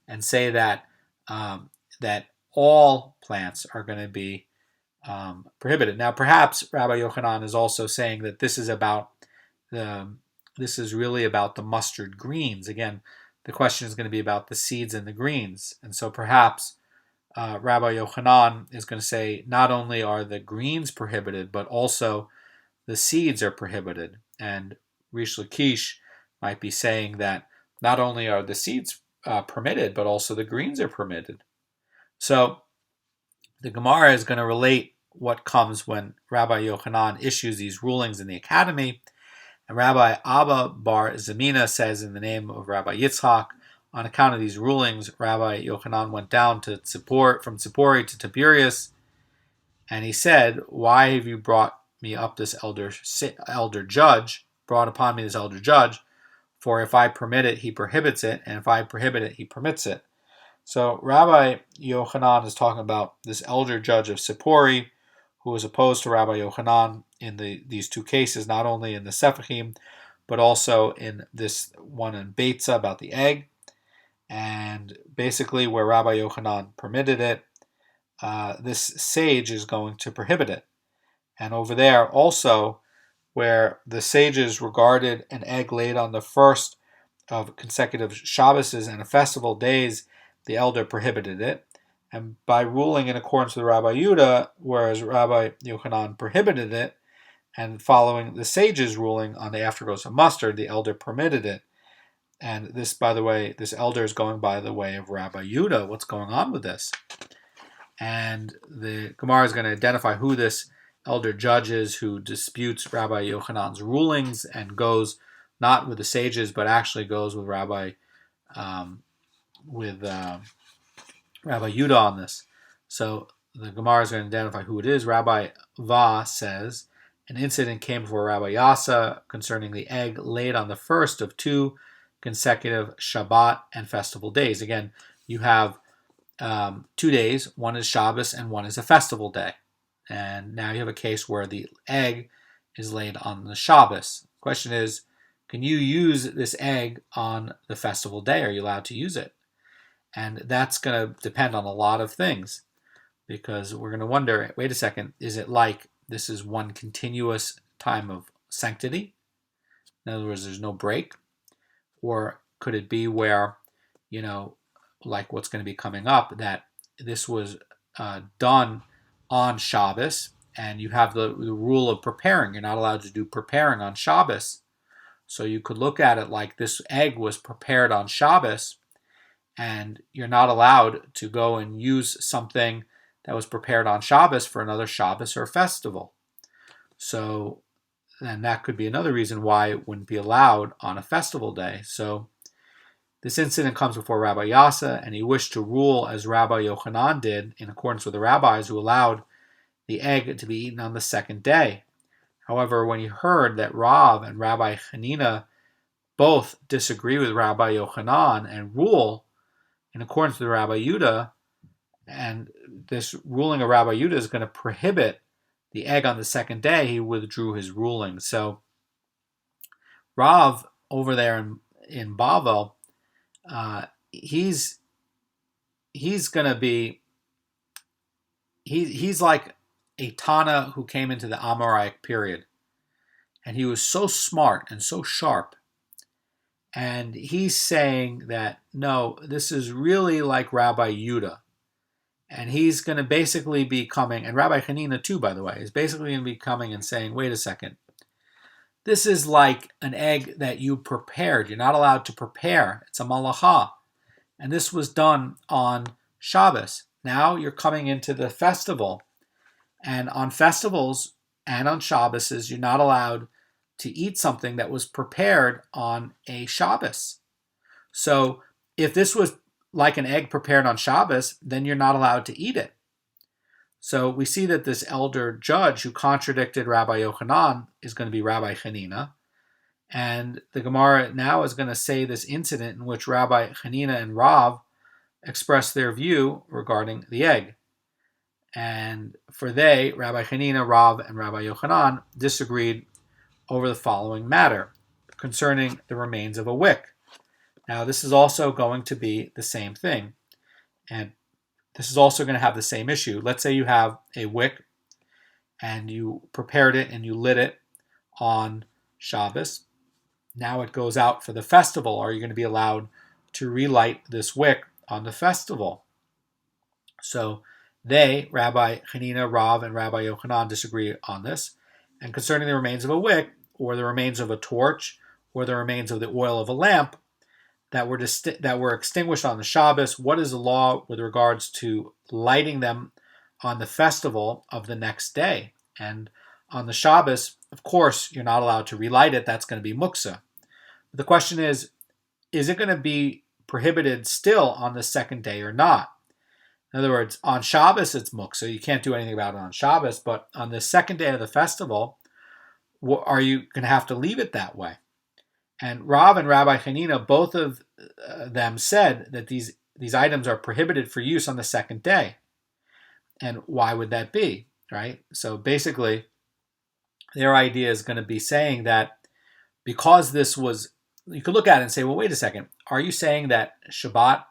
and say that that all plants are going to be prohibited. Now, perhaps Rabbi Yochanan is also saying that this is really about the mustard greens. Again, the question is going to be about the seeds and the greens, and so perhaps Rabbi Yochanan is going to say not only are the greens prohibited, but also the seeds are prohibited. And Rish Lakish might be saying that not only are the seeds permitted, but also the greens are permitted. So the Gemara is going to relate what comes when Rabbi Yochanan issues these rulings in the academy. And Rabbi Abba Bar Zamina says in the name of Rabbi Yitzchak, on account of these rulings, Rabbi Yochanan went down from Tzipori to Tiberias, and he said, "Why have you brought me up this elder judge? Brought upon me this elder judge? For if I permit it, he prohibits it, and if I prohibit it, he permits it." So Rabbi Yochanan is talking about this elder judge of Sipori, who was opposed to Rabbi Yochanan in these two cases, not only in the Sefachin, but also in this one in Beitza about the egg. And basically where Rabbi Yochanan permitted it, this sage is going to prohibit it. And over there also, where the sages regarded an egg laid on the first of consecutive Shabbos and a festival days, the elder prohibited it. And by ruling in accordance with Rabbi Yehuda, whereas Rabbi Yochanan prohibited it, and following the sage's ruling on the aftergrowths of mustard, the elder permitted it. And this, by the way, this elder is going by the way of Rabbi Yehuda. What's going on with this? And the Gemara is going to identify who this elder judge is who disputes Rabbi Yochanan's rulings and goes not with the sages, but actually goes with Rabbi Yehuda on this. So the Gemara is going to identify who it is. Rabbi Va says, an incident came before Rabbi Yasa concerning the egg laid on the first of two consecutive Shabbat and festival days. Again, you have 2 days. One is Shabbos and one is a festival day. And now you have a case where the egg is laid on the Shabbos. The question is, can you use this egg on the festival day? Are you allowed to use it? And that's going to depend on a lot of things, because we're going to wonder, wait a second, is it like this is one continuous time of sanctity? In other words, there's no break? Or could it be where, like what's going to be coming up, that this was done on Shabbos, and you have the rule of preparing. You're not allowed to do preparing on Shabbos. So you could look at it like this egg was prepared on Shabbos, and you're not allowed to go and use something that was prepared on Shabbos for another Shabbos or festival. So, and that could be another reason why it wouldn't be allowed on a festival day. So this incident comes before Rabbi Yasa, and he wished to rule as Rabbi Yochanan did, in accordance with the rabbis who allowed the egg to be eaten on the second day. However, when he heard that Rav and Rabbi Hanina both disagree with Rabbi Yochanan and rule in accordance with Rabbi Yehuda, and this ruling of Rabbi Yehuda is going to prohibit the egg on the second day, he withdrew his ruling. So Rav over there in Bavel, he's going to be, he's like a Tana who came into the Amoraic period. And he was so smart and so sharp. And he's saying that, no, this is really like Rabbi Yehuda. And he's going to basically be coming, and Rabbi Hanina too, by the way, is basically going to be coming and saying, wait a second, this is like an egg that you prepared. You're not allowed to prepare. It's a malacha. And this was done on Shabbos. Now you're coming into the festival. And on festivals and on Shabbos, you're not allowed to eat something that was prepared on a Shabbos. So if this was like an egg prepared on Shabbos, then you're not allowed to eat it. So we see that this elder judge who contradicted Rabbi Yochanan is going to be Rabbi Hanina. And the Gemara now is going to say this incident in which Rabbi Hanina and Rav expressed their view regarding the egg. And for they, Rabbi Hanina, Rav, and Rabbi Yochanan, disagreed over the following matter concerning the remains of a wick. Now, this is also going to be the same thing. And this is also going to have the same issue. Let's say you have a wick and you prepared it and you lit it on Shabbos. Now it goes out for the festival. Are you going to be allowed to relight this wick on the festival? So they, Rabbi Hanina, Rav, and Rabbi Yochanan, disagree on this. And concerning the remains of a wick, or the remains of a torch, or the remains of the oil of a lamp, that were extinguished on the Shabbos, what is the law with regards to lighting them on the festival of the next day? And on the Shabbos, of course, you're not allowed to relight it. That's going to be muksa. But the question is it going to be prohibited still on the second day or not? In other words, on Shabbos, it's muksa. You can't do anything about it on Shabbos. But on the second day of the festival, are you going to have to leave it that way? And Rav and Rabbi Hanina, both of them said that these items are prohibited for use on the second day. And why would that be, right? So basically, their idea is going to be saying that because this was, you could look at it and say, well, wait a second. Are you saying that Shabbat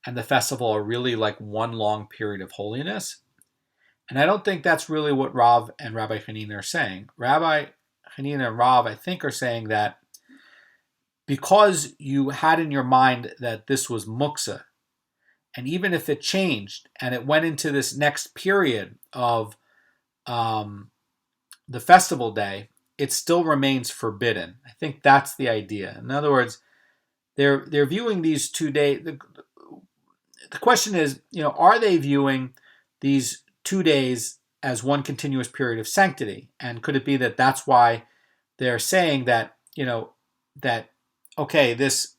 and the festival are really like one long period of holiness? And I don't think that's really what Rav and Rabbi Hanina are saying. Rabbi Hanina and Rav, I think, are saying that because you had in your mind that this was muksa, and even if it changed and it went into this next period of the festival day, it still remains forbidden. I think that's the idea. In other words, they're viewing these 2 days. The question is, are they viewing these 2 days as one continuous period of sanctity? And could it be that that's why they're saying that, okay, this,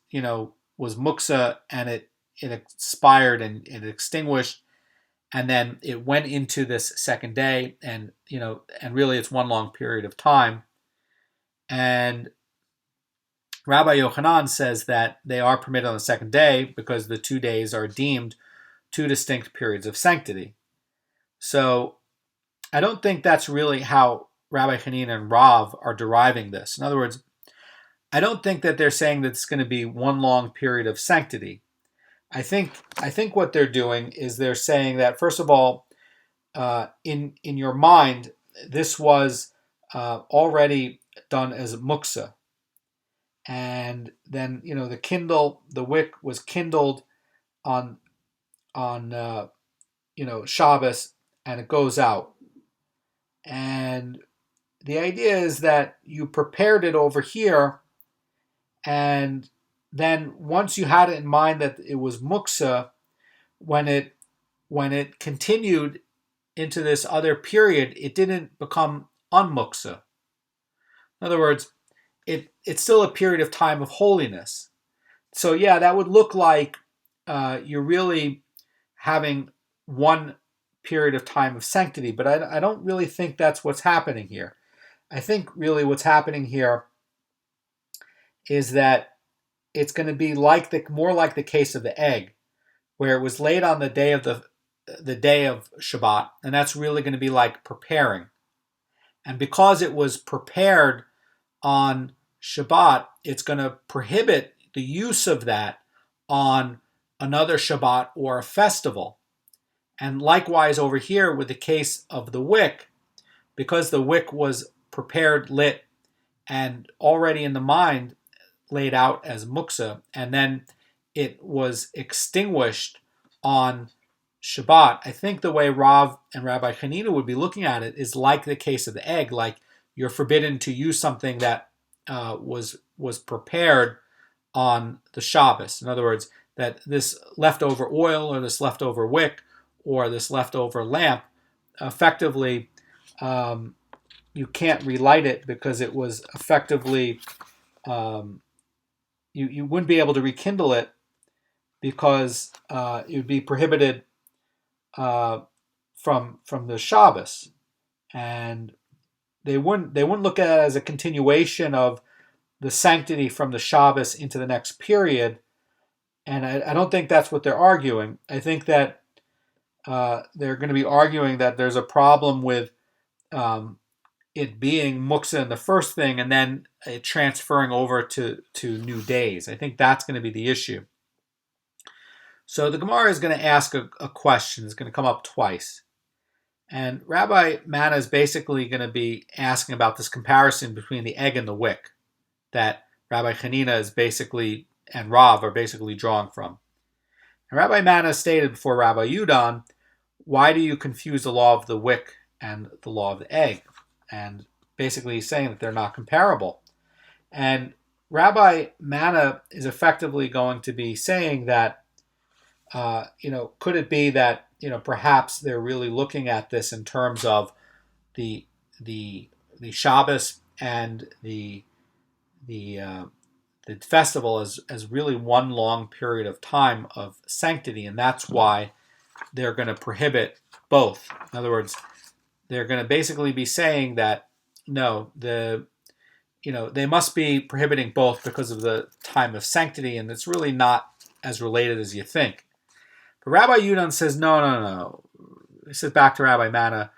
was muksa and it expired and it extinguished, and then it went into this second day, and really it's one long period of time. And Rabbi Yochanan says that they are permitted on the second day because the 2 days are deemed 2 distinct periods of sanctity. So I don't think that's really how Rabbi Hanina and Rav are deriving this. In other words, I don't think that they're saying that it's going to be one long period of sanctity. I think what they're doing is they're saying that, first of all, in your mind, this was already done as muksa. And then, the wick was kindled on Shabbos, and it goes out. And the idea is that you prepared it over here, and then once you had it in mind that it was muksa, when it continued into this other period, it didn't become unmuksa. In other words, it's still a period of time of holiness. So yeah, that would look like you're really having one period of time of sanctity, but I don't really think that's what's happening here. I think really what's happening here is that it's going to be more like the case of the egg, where it was laid on the day of the day of Shabbat, and that's really going to be like preparing. And because it was prepared on Shabbat, it's going to prohibit the use of that on another Shabbat or a festival. And likewise over here with the case of the wick, because the wick was prepared, lit, and already in the mind laid out as muksa, and then it was extinguished on Shabbat. I think the way Rav and Rabbi Hanina would be looking at it is like the case of the egg, like you're forbidden to use something that was prepared on the Shabbos. In other words, that this leftover oil or this leftover wick or this leftover lamp, effectively, you can't relight it because it was effectively, you wouldn't be able to rekindle it because it would be prohibited from the Shabbos, and they wouldn't look at it as a continuation of the sanctity from the Shabbos into the next period. And I don't think that's what they're arguing. I think that they're going to be arguing that there's a problem with it being muksa in the first thing and then it transferring over to new days. I think that's going to be the issue. So the Gemara is going to ask a question. It's going to come up twice. And Rabbi Mana is basically going to be asking about this comparison between the egg and the wick that Rabbi Hanina is basically, and Rav are basically drawing from. And Rabbi Mana stated before Rabbi Yudan, why do you confuse the law of the wick and the law of the egg? And basically he's saying that they're not comparable. And Rabbi Mana is effectively going to be saying that, could it be that, perhaps they're really looking at this in terms of the Shabbos and the festival as really one long period of time of sanctity, and that's why they're going to prohibit both. In other words, they're going to basically be saying that no, they must be prohibiting both because of the time of sanctity, and it's really not as related as you think. But Rabbi Yudan says no. He says back to Rabbi Mana,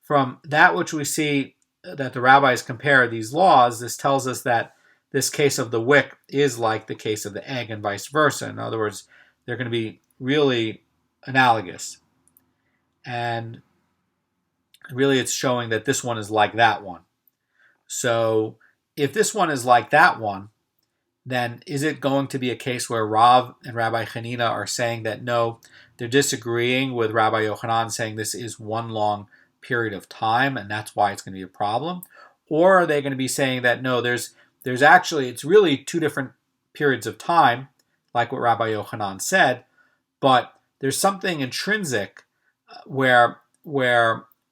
from that which we see that the rabbis compare these laws, this tells us that this case of the wick is like the case of the egg and vice versa. In other words, they're going to be really analogous. And really it's showing that this one is like that one. So if this one is like that one, then is it going to be a case where Rav and Rabbi Hanina are saying that no, they're disagreeing with Rabbi Yochanan saying this is one long period of time and that's why it's going to be a problem? Or are they going to be saying that no, there's actually, it's really two different periods of time, like what Rabbi Yochanan said, but there's something intrinsic where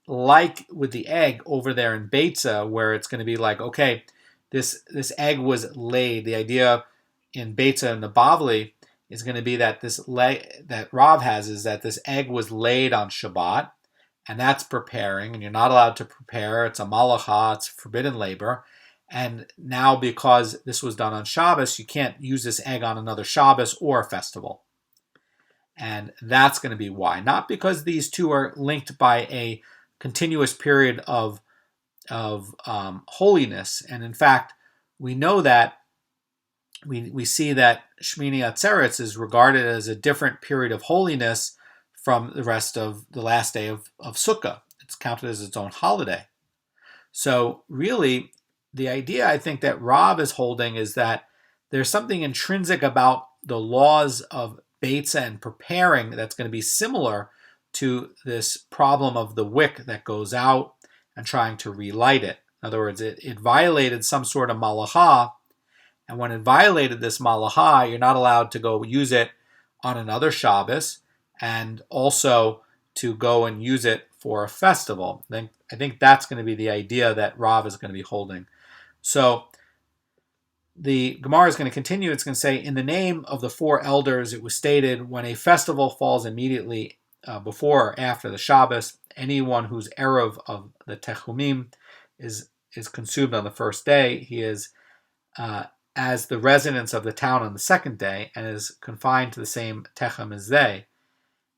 like with the egg over there in Beitza, where it's going to be like, okay, this egg was laid. The idea in Beitza and the Bavli is going to be that that Rav has is that this egg was laid on Shabbat, and that's preparing, and you're not allowed to prepare. It's a malacha, it's forbidden labor. And now because this was done on Shabbos, you can't use this egg on another Shabbos or a festival. And that's going to be why. Not because these two are linked by a continuous period of holiness. And in fact, we know that we see that Shmini Atzeres is regarded as a different period of holiness from the rest of the last day of Sukkah. It's counted as its own holiday. So really, the idea I think that Rav is holding is that there's something intrinsic about the laws of Beitza and preparing that's going to be similar to this problem of the wick that goes out and trying to relight it. In other words, it violated some sort of malacha, and when it violated this malacha, you're not allowed to go use it on another Shabbos and also to go and use it for a festival. I think that's going to be the idea that Rav is going to be holding. So the Gemara is going to continue. It's going to say, in the name of the four elders, it was stated, when a festival falls immediately before or after the Shabbos, anyone whose erev of the techumim is consumed on the first day, he is as the residents of the town on the second day and is confined to the same techum as they.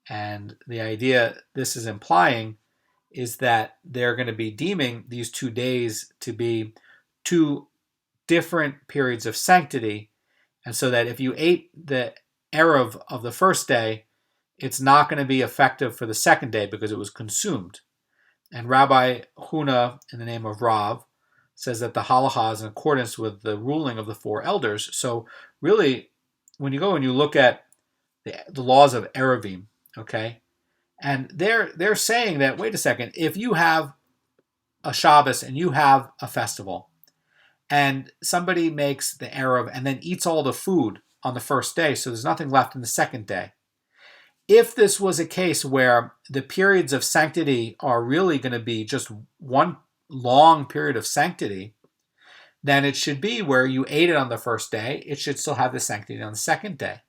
And the idea this is implying is that they're going to be deeming these 2 days to be two different periods of sanctity, and so that if you ate the erev of the first day, it's not going to be effective for the second day because it was consumed. And Rabbi Huna, in the name of Rav, says that the halacha is in accordance with the ruling of the four elders. So really, when you go and you look at the laws of erevim, okay, and they're saying that, wait a second, if you have a Shabbos and you have a festival, and somebody makes the Erev and then eats all the food on the first day, so there's nothing left in the second day. If this was a case where the periods of sanctity are really going to be just one long period of sanctity, then it should be where you ate it on the first day, it should still have the sanctity on the second day.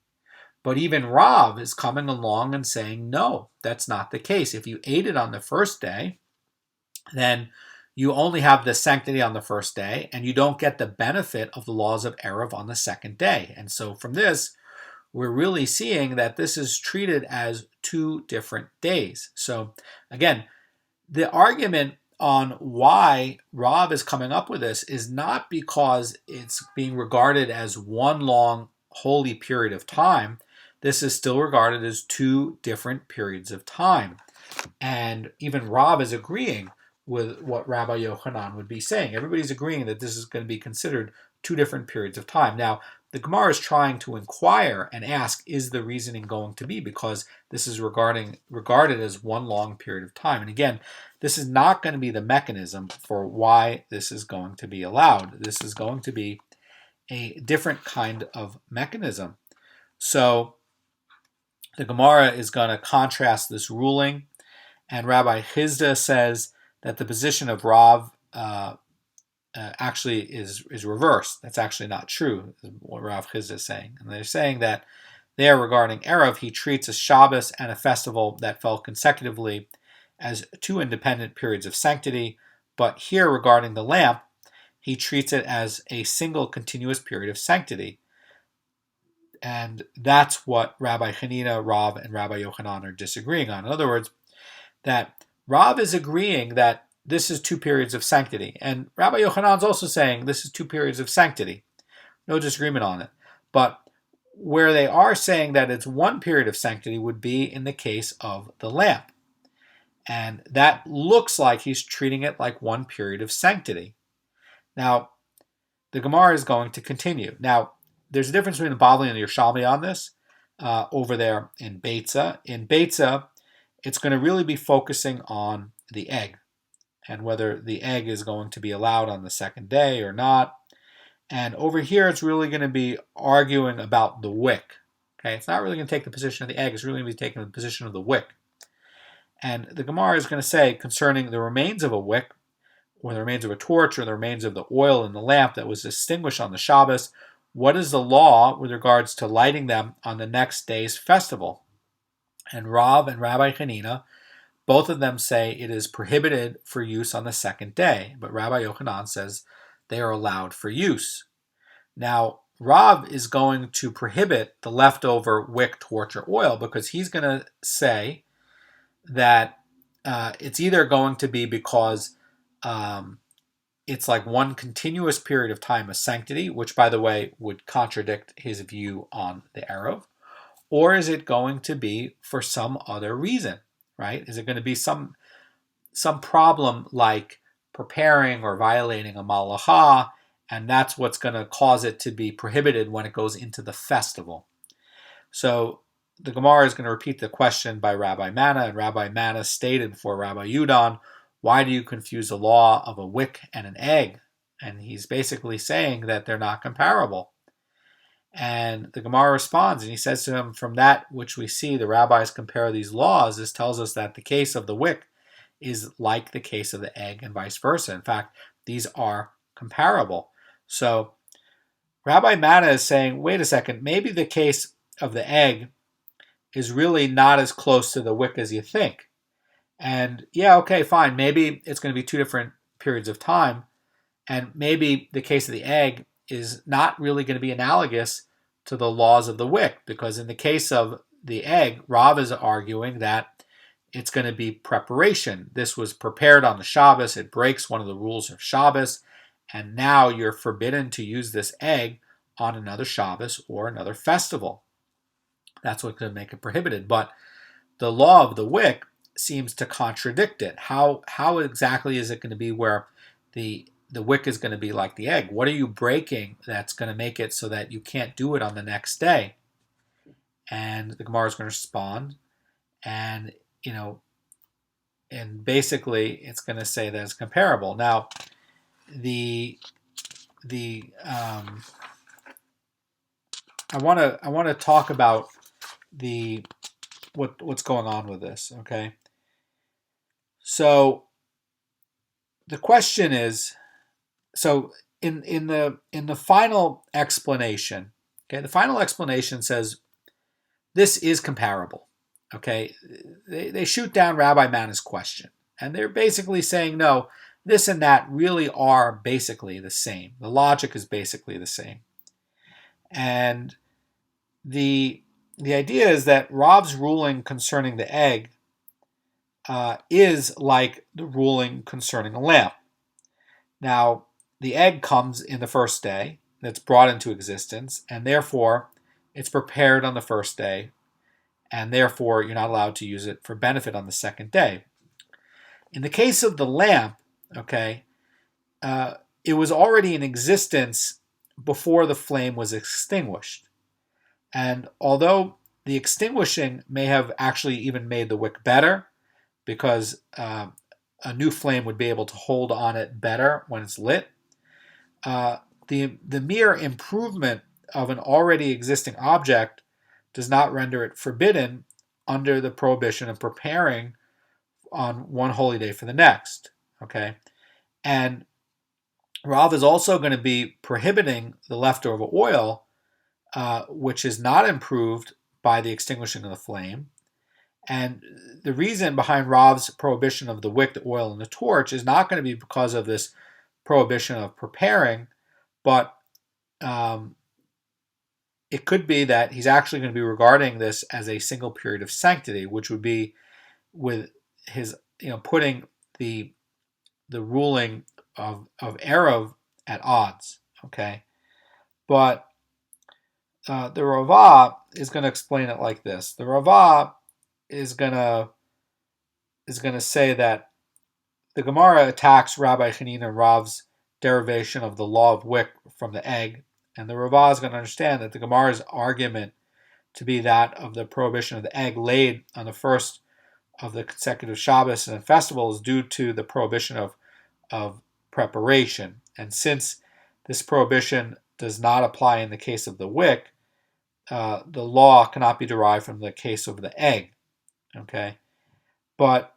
But even Rav is coming along and saying, no, that's not the case. If you ate it on the first day, then you only have the sanctity on the first day, and you don't get the benefit of the laws of Erev on the second day. And so from this, we're really seeing that this is treated as two different days. So again, the argument on why Rav is coming up with this is not because it's being regarded as one long holy period of time. This is still regarded as two different periods of time. And even Rav is agreeing with what Rabbi Yochanan would be saying. Everybody's agreeing that this is going to be considered two different periods of time. Now, the Gemara is trying to inquire and ask, is the reasoning going to be? Because this is regarded as one long period of time. And again, this is not going to be the mechanism for why this is going to be allowed. This is going to be a different kind of mechanism. So the Gemara is going to contrast this ruling, and Rabbi Chizda says that the position of Rav actually is reversed. That's actually not true, is what Rav Chizda is saying. And they're saying that there, regarding Erev, he treats a Shabbos and a festival that fell consecutively as two independent periods of sanctity, but here, regarding the lamp, he treats it as a single continuous period of sanctity. And that's what Rabbi Hanina, Rav, and Rabbi Yochanan are disagreeing on. In other words, that Rav is agreeing that this is two periods of sanctity. And Rabbi Yochanan's also saying this is two periods of sanctity. No disagreement on it. But where they are saying that it's one period of sanctity would be in the case of the lamp. And that looks like he's treating it like one period of sanctity. Now, the Gemara is going to continue. Now, there's a difference between the Bavli and the Yerushalmi on this over there in Beitza. In Beitza, it's going to really be focusing on the egg and whether the egg is going to be allowed on the second day or not. And over here, it's really going to be arguing about the wick. Okay, it's not really going to take the position of the egg. It's really going to be taking the position of the wick. And the Gemara is going to say concerning the remains of a wick, or the remains of a torch, or the remains of the oil in the lamp that was extinguished on the Shabbos, what is the law with regards to lighting them on the next day's festival? And Rav and Rabbi Hanina, both of them say it is prohibited for use on the second day, but Rabbi Yochanan says they are allowed for use. Now, Rav is going to prohibit the leftover wick, torch, or oil because he's going to say that it's either going to be because it's like one continuous period of time of sanctity, which, by the way, would contradict his view on the Erev, or is it going to be for some other reason, right? Is it going to be some problem like preparing or violating a malacha, and that's what's going to cause it to be prohibited when it goes into the festival? So the Gemara is going to repeat the question by Rabbi Manna, and Rabbi Manna stated before Rabbi Yudan, why do you confuse the law of a wick and an egg? And he's basically saying that they're not comparable. And the Gemara responds, and he says to him, from that which we see the rabbis compare these laws, this tells us that the case of the wick is like the case of the egg and vice versa. In fact, these are comparable. So Rabbi Manna is saying, wait a second, maybe the case of the egg is really not as close to the wick as you think. And yeah, okay, fine. Maybe it's going to be two different periods of time. And maybe the case of the egg is not really going to be analogous to the laws of the wick, because in the case of the egg, Rav is arguing that it's going to be preparation. This was prepared on the Shabbos. It breaks one of the rules of Shabbos. And now you're forbidden to use this egg on another Shabbos or another festival. That's what's going to make it prohibited. But the law of the wick seems to contradict it. How exactly is it going to be where the wick is going to be like the egg? What are you breaking that's going to make it so that you can't do it on the next day? And the Gemara is going to respond, and basically it's going to say that it's comparable. Now, the I want to talk about what's going on with this. Okay, so the question is, so in the final explanation, okay, the final explanation says this is comparable. Okay, they shoot down Rabbi Manna's question, and they're basically saying no, this and that really are basically the same. The logic is basically the same, and the idea is that Rav's ruling concerning the egg is like the ruling concerning a lamp. Now, the egg comes in the first day, that's brought into existence, and therefore it's prepared on the first day, and therefore you're not allowed to use it for benefit on the second day. In the case of the lamp, okay, it was already in existence before the flame was extinguished. And although the extinguishing may have actually even made the wick better, because a new flame would be able to hold on it better when it's lit, the mere improvement of an already existing object does not render it forbidden under the prohibition of preparing on one holy day for the next. Okay, and Rav is also going to be prohibiting the leftover oil, which is not improved by the extinguishing of the flame. And the reason behind Rav's prohibition of the wick, the oil, and the torch is not going to be because of this prohibition of preparing, but it could be that he's actually going to be regarding this as a single period of sanctity, which would be with his, putting the ruling of Erev at odds. Okay, but the Rava is going to explain it like this. The Rava is going to say that the Gemara attacks Rabbi Chanina and Rav's derivation of the law of wick from the egg, and the Rava is going to understand that the Gemara's argument to be that of the prohibition of the egg laid on the first of the consecutive Shabbos and festivals is due to the prohibition of preparation. And since this prohibition does not apply in the case of the wick, the law cannot be derived from the case of the egg. Okay, but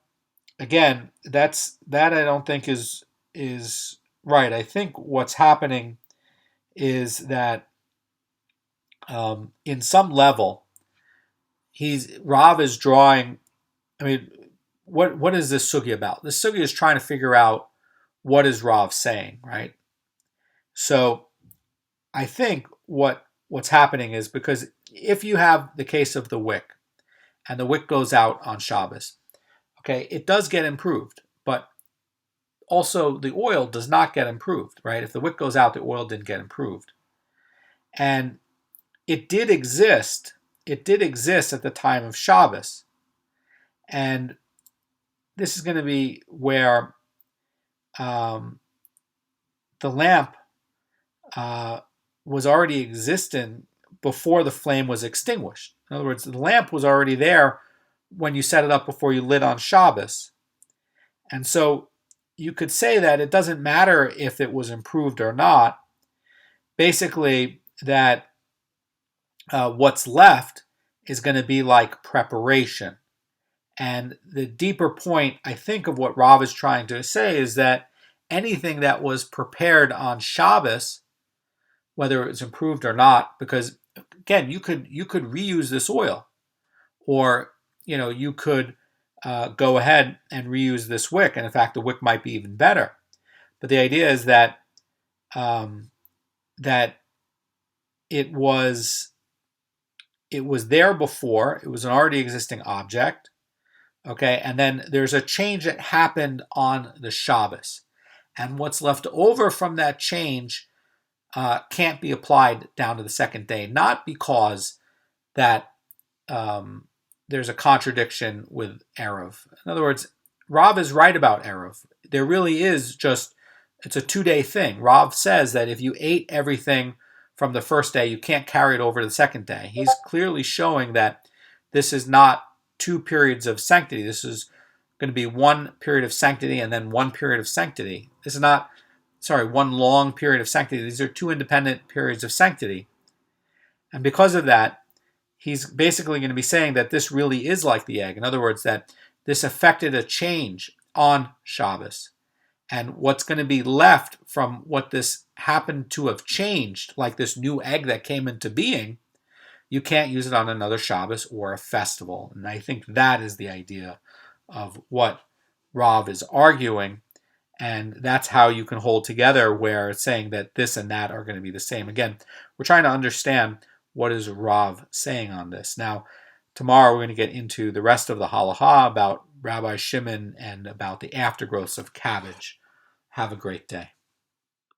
again, that I don't think is right. I think what's happening is that in some level, Rav is drawing. I mean, what is this sugya about? This sugya is trying to figure out what is Rav saying, right? So I think what's happening is, because if you have the case of the wick, and the wick goes out on Shabbos, okay, it does get improved, but also the oil does not get improved, right? If the wick goes out, the oil didn't get improved. And it did exist at the time of Shabbos. And this is going to be where the lamp was already existing before the flame was extinguished. In other words, the lamp was already there when you set it up before you lit on Shabbos. And so you could say that it doesn't matter if it was improved or not. Basically, that what's left is going to be like preparation. And the deeper point, I think, of what Rav is trying to say is that anything that was prepared on Shabbos, whether it's improved or not, because again, you could reuse this oil, or you could go ahead and reuse this wick, and in fact, the wick might be even better. But the idea is that that it was there before; it was an already existing object. Okay, and then there's a change that happened on the Shabbos, and what's left over from that change can't be applied down to the second day, not because that there's a contradiction with Erev. In other words, Rav is right about Erev. There really is it's a 2-day thing. Rav says that if you ate everything from the first day, you can't carry it over to the second day. He's clearly showing that this is not 2 periods of sanctity. This is going to be 1 period of sanctity and then 1 period of sanctity. This is not one long period of sanctity. These are two independent periods of sanctity. And because of that, he's basically going to be saying that this really is like the egg. In other words, that this affected a change on Shabbos. And what's going to be left from what this happened to have changed, like this new egg that came into being, you can't use it on another Shabbos or a festival. And I think that is the idea of what Rav is arguing. And that's how you can hold together where it's saying that this and that are going to be the same. Again, we're trying to understand what is Rav saying on this. Now, tomorrow we're going to get into the rest of the halacha about Rabbi Shimon and about the aftergrowths of cabbage. Have a great day.